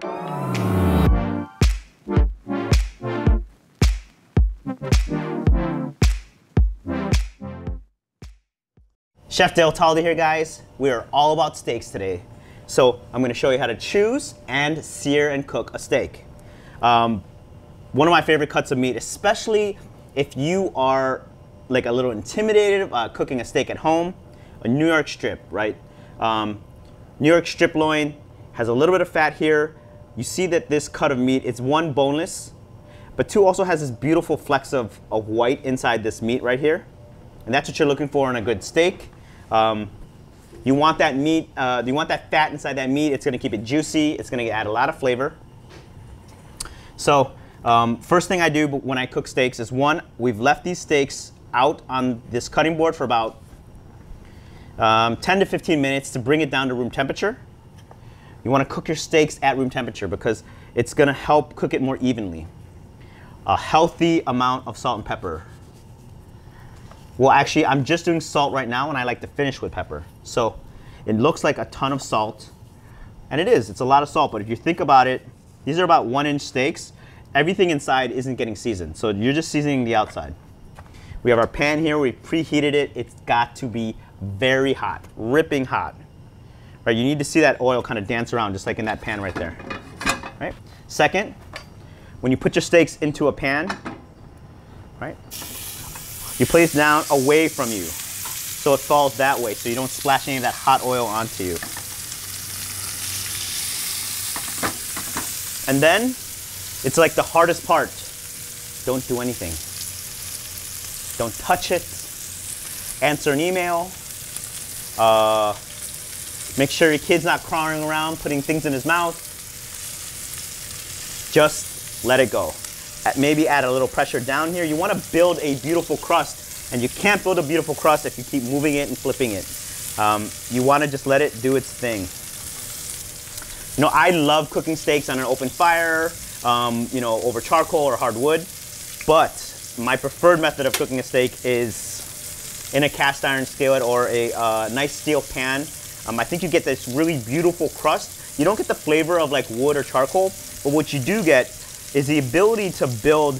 Chef Talde here, guys. We are all about steaks today. So I'm going to show you how to choose and sear and cook a steak. One of my favorite cuts of meat, especially if you are like a little intimidated cooking a steak at home, a New York strip, right? New York strip loin has a little bit of fat here. You see that this cut of meat, it's one, boneless, but two, also has this beautiful flecks of white inside this meat right here. And that's what you're looking for in a good steak. You want that meat, you want that fat inside that meat. It's gonna keep it juicy. It's gonna add a lot of flavor. So first thing I do when I cook steaks is, one, we've left these steaks out on this cutting board for about 10 to 15 minutes to bring it down to room temperature. You wanna cook your steaks at room temperature because it's gonna help cook it more evenly. A healthy amount of salt and pepper. Well, actually, I'm just doing salt right now, and I like to finish with pepper. So it looks like a ton of salt, and it is. It's a lot of salt, but if you think about it, these are about 1-inch steaks. Everything inside isn't getting seasoned, so you're just seasoning the outside. We have our pan here. We've preheated it. It's got to be very hot, ripping hot. Right? You need to see that oil kind of dance around, just like in that pan right there. Right? Second, when you put your steaks into a pan, right? You place down away from you, so it falls that way, so you don't splash any of that hot oil onto you. And then, it's like the hardest part. Don't do anything. Don't touch it. Answer an email. Make sure your kid's not crawling around, putting things in his mouth. Just let it go. Maybe add a little pressure down here. You want to build a beautiful crust, and you can't build a beautiful crust if you keep moving it and flipping it. You want to just let it do its thing. You know, I love cooking steaks on an open fire, you know, over charcoal or hardwood, but my preferred method of cooking a steak is in a cast iron skillet or a nice steel pan. I think you get this really beautiful crust. You don't get the flavor of like wood or charcoal, but what you do get is the ability to build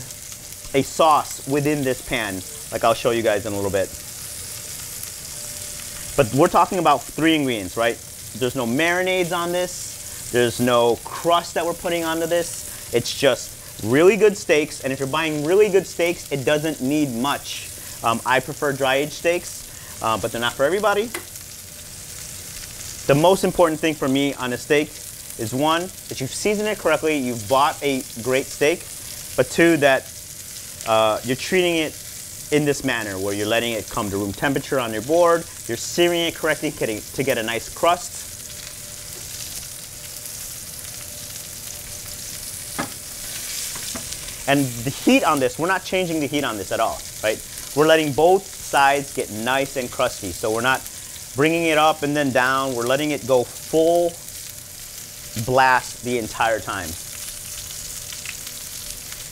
a sauce within this pan, like I'll show you guys in a little bit. But we're talking about 3 ingredients, right? There's no marinades on this. There's no crust that we're putting onto this. It's just really good steaks, and if you're buying really good steaks, it doesn't need much. I prefer dry-aged steaks, but they're not for everybody. The most important thing for me on a steak is, one, that you've seasoned it correctly, you've bought a great steak, but two, that you're treating it in this manner where you're letting it come to room temperature on your board, you're searing it correctly to get a nice crust. And the heat on this, we're not changing the heat on this at all, right? We're letting both sides get nice and crusty, so we're not bringing it up and then down, we're letting it go full blast the entire time.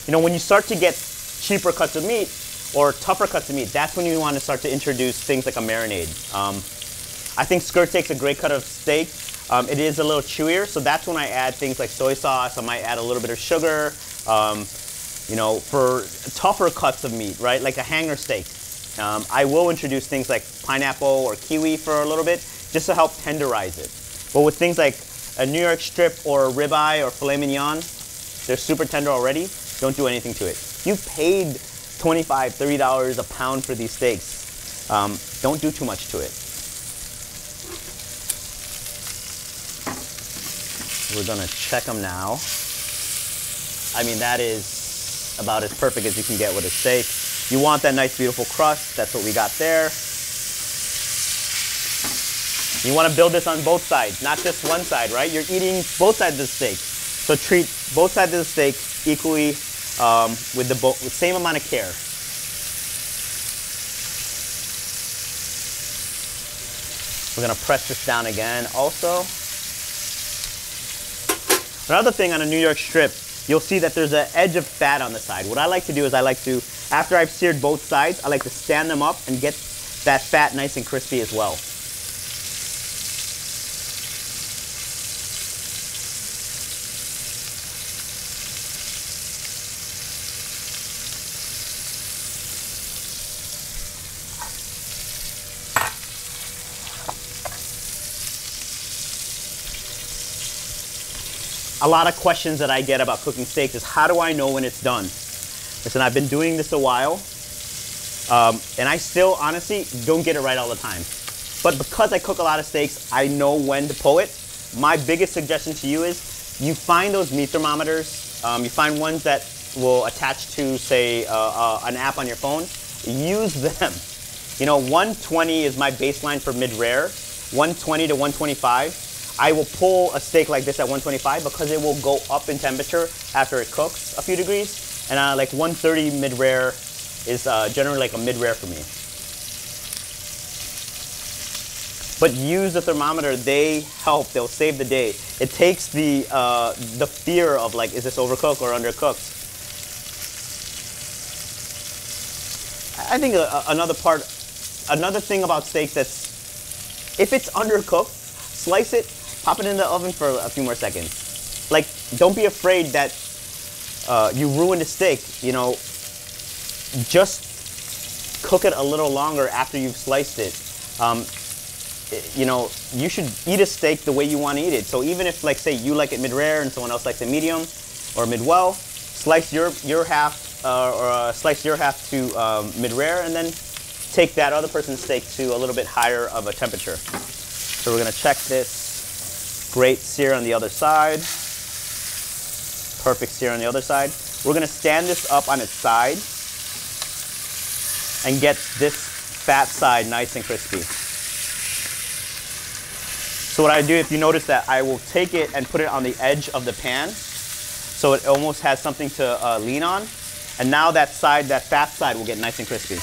You know, when you start to get cheaper cuts of meat or tougher cuts of meat, that's when you want to start to introduce things like a marinade. I think skirt steak's a great cut of steak. It is a little chewier, so that's when I add things like soy sauce. I might add a little bit of sugar. You know, for tougher cuts of meat, right, like a hanger steak, I will introduce things like pineapple or kiwi for a little bit, just to help tenderize it. But with things like a New York strip or a ribeye or filet mignon, they're super tender already. Don't do anything to it. You paid $25, $30 a pound for these steaks. Don't do too much to it. We're gonna check them now. I mean, that is about as perfect as you can get with a steak. You want that nice, beautiful crust. That's what we got there. You want to build this on both sides, not just one side, right? You're eating both sides of the steak. So treat both sides of the steak equally with the same amount of care. We're going to press this down again also. Another thing on a New York strip, you'll see that there's an edge of fat on the side. What I like to do is I like to, after I've seared both sides, I like to stand them up and get that fat nice and crispy as well. a lot of questions that I get about cooking steaks is how do I know when it's done? Listen, I've been doing this a while, and I still honestly don't get it right all the time. But because I cook a lot of steaks, I know when to pull it. My biggest suggestion to you is you find those meat thermometers. You find ones that will attach to, say, an app on your phone. Use them. You know, 120 is my baseline for mid-rare. 120 to 125. I will pull a steak like this at 125 because it will go up in temperature after it cooks a few degrees. And like 130 mid-rare is generally like a mid-rare for me. But use the thermometer, they help, they'll save the day. It takes the fear of like, is this overcooked or undercooked? I think another thing about steaks that's, if it's undercooked, slice it, pop it in the oven for a few more seconds. Like, don't be afraid that you ruined the steak, you know, just cook it a little longer after you've sliced it. You know, you should eat a steak the way you want to eat it. So even if, like, say you like it mid-rare and someone else likes it medium or mid-well, slice your half slice your half to mid-rare and then take that other person's steak to a little bit higher of a temperature. So we're going to check this. Great sear on the other side. Perfect sear on the other side. We're going to stand this up on its side and get this fat side nice and crispy. So what I do, if you notice that, I will take it and put it on the edge of the pan so it almost has something to lean on. And now that side, that fat side, will get nice and crispy.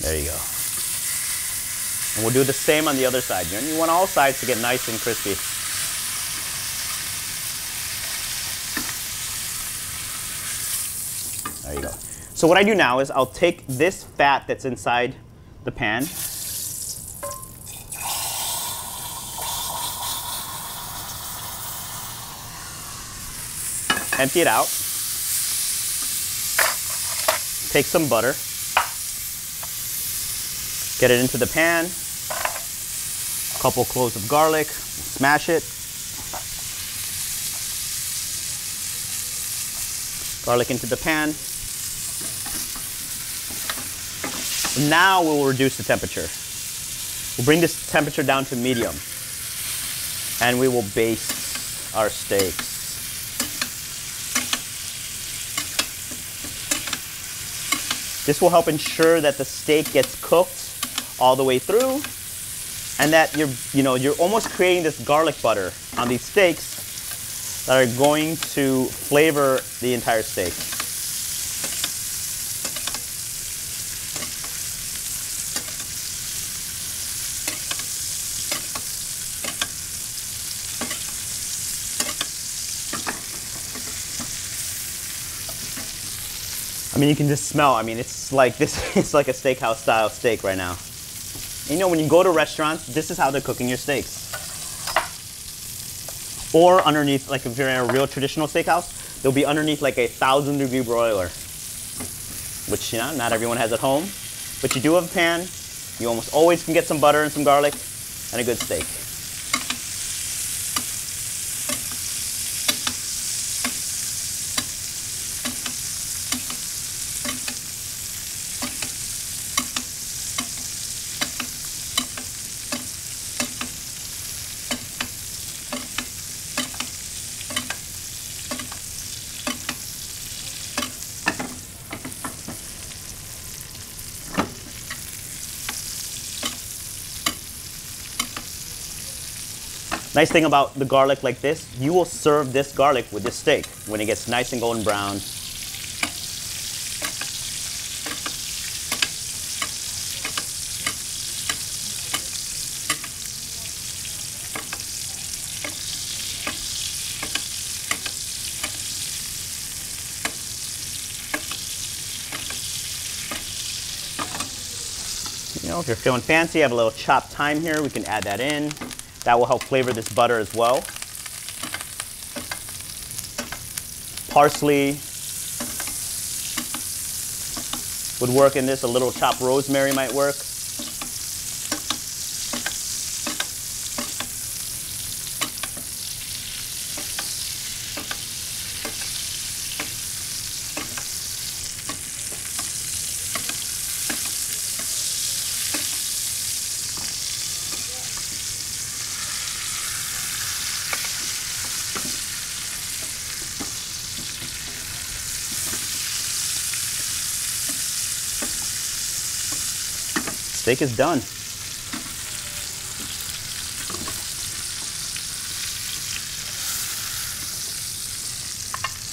There you go. And we'll do the same on the other side. You want all sides to get nice and crispy. There you go. So what I do now is I'll take this fat that's inside the pan, empty it out, take some butter, get it into the pan, a couple cloves of garlic, smash it, garlic into the pan. Now we'll reduce the temperature. We'll bring this temperature down to medium, and we will baste our steaks. This will help ensure that the steak gets cooked all the way through, and that you're almost creating this garlic butter on these steaks that are going to flavor the entire steak. I mean, you can just smell. I mean, it's like this. It's like a steakhouse style steak right now. And, you know, when you go to restaurants, this is how they're cooking your steaks. Or underneath, like if you're in a real traditional steakhouse, they'll be underneath like a 1,000-degree broiler, which, you know, not everyone has at home. But you do have a pan. You almost always can get some butter and some garlic and a good steak. Nice thing about the garlic like this, you will serve this garlic with this steak when it gets nice and golden brown. You know, if you're feeling fancy, have a little chopped thyme here, we can add that in. That will help flavor this butter as well. Parsley would work in this. A little chopped rosemary might work. Steak is done.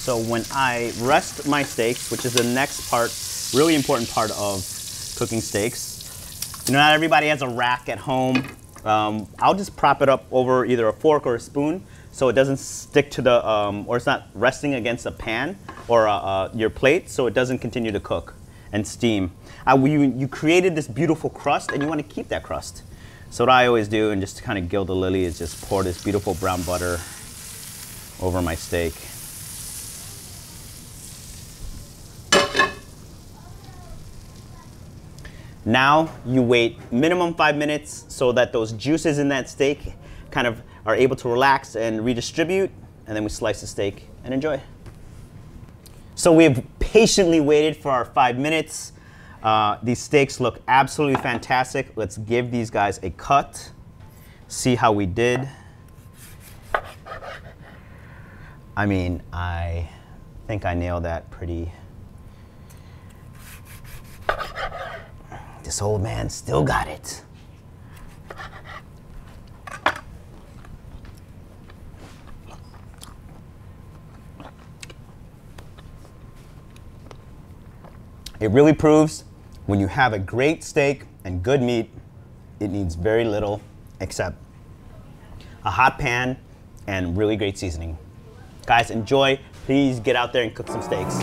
So when I rest my steaks, which is the next part, really important part of cooking steaks, you know, not everybody has a rack at home. I'll just prop it up over either a fork or a spoon so it doesn't stick to the, or it's not resting against a pan or your plate, so it doesn't continue to cook and steam. You created this beautiful crust and you want to keep that crust. So what I always do, and just to kind of gild the lily, is just pour this beautiful brown butter over my steak. Now you wait minimum 5 minutes so that those juices in that steak kind of are able to relax and redistribute, and then we slice the steak and enjoy. So we've patiently waited for our 5 minutes. These steaks look absolutely fantastic. Let's give these guys a cut, see how we did. I mean, I think I nailed that pretty. This old man still got it. It really proves when you have a great steak and good meat, it needs very little except a hot pan and really great seasoning. Guys, enjoy. Please get out there and cook some steaks.